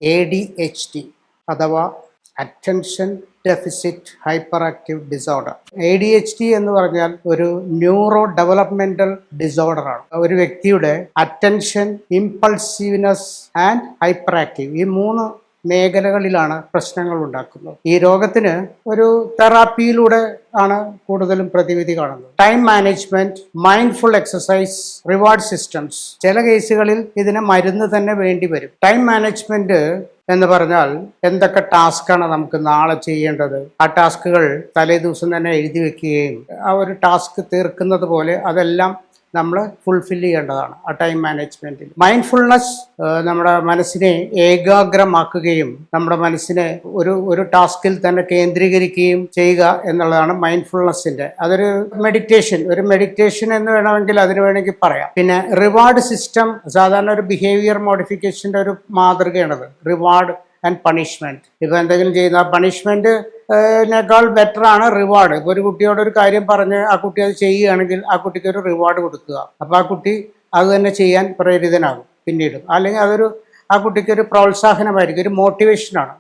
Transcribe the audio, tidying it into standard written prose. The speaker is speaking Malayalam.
ADHD അഥവാ attention deficit hyper active disorder. ADHD എന്ന് പറഞ്ഞാൽ ഒരു ന്യൂറോ ഡെവലപ്മെന്റൽ ഡിസോർഡറാണ്. ഒരു വ്യക്തിയുടെ attention, impulsiveness and hyper active ഈ മൂന്ന് മേഖലകളിലാണ് പ്രശ്നങ്ങൾ ഉണ്ടാക്കുന്നത്. ഈ രോഗത്തിന് ഒരു തെറാപ്പിയിലൂടെ ആണ് കൂടുതലും പ്രതിവിധി കാണുന്നത്. Time management, mindful exercise, reward systems. ചില കേസുകളിൽ ഇതിന് മരുന്ന് തന്നെ വേണ്ടി വരും. ടൈം മാനേജ്മെന്റ് എന്ന് പറഞ്ഞാൽ എന്തൊക്കെ ടാസ്ക്കാണ് നമുക്ക് നാളെ ചെയ്യേണ്ടത്, ആ ടാസ്കുകൾ തലേ ദിവസം തന്നെ എഴുതി വെക്കുകയും ആ ഒരു ടാസ്ക് തീർക്കുന്നത് പോലെ അതെല്ലാം നമ്മൾ ഫുൾഫിൽ ചെയ്യേണ്ടതാണ് ആ ടൈം മാനേജ്മെന്റിൽ. മൈൻഡ്ഫുൾനെസ് നമ്മുടെ മനസ്സിനെ ഏകാഗ്രമാക്കുകയും നമ്മുടെ മനസ്സിനെ ഒരു ടാസ്കിൽ തന്നെ കേന്ദ്രീകരിക്കുകയും ചെയ്യുക എന്നുള്ളതാണ് മൈൻഡ്ഫുൾനെസ്സിന്റെ. അതൊരു മെഡിറ്റേഷൻ എന്ന് വേണമെങ്കിൽ അതിന് വേണമെങ്കിൽ പറയാം. പിന്നെ റിവാർഡ് സിസ്റ്റം സാധാരണ ഒരു ബിഹേവിയർ മോഡിഫിക്കേഷന്റെ ഒരു മാതൃകയാണത്. Reward and punishment. ഇപ്പൊ എന്തെങ്കിലും ചെയ്യുന്ന പണിഷ്മെന്റ് േക്കാൾ ബെറ്റർ ആണ് റിവാർഡ്. ഇപ്പോൾ ഒരു കുട്ടിയോട് ഒരു കാര്യം പറഞ്ഞ് ആ കുട്ടി അത് ചെയ്യുകയാണെങ്കിൽ ആ കുട്ടിക്ക് ഒരു റിവാർഡ് കൊടുക്കുക. അപ്പോൾ ആ കുട്ടി അത് തന്നെ ചെയ്യാൻ പ്രേരിതനാകും പിന്നീട്. അല്ലെങ്കിൽ ആ കുട്ടിക്ക് ഒരു പ്രോത്സാഹനമായിരിക്കും, ഒരു മോട്ടിവേഷനാണ്.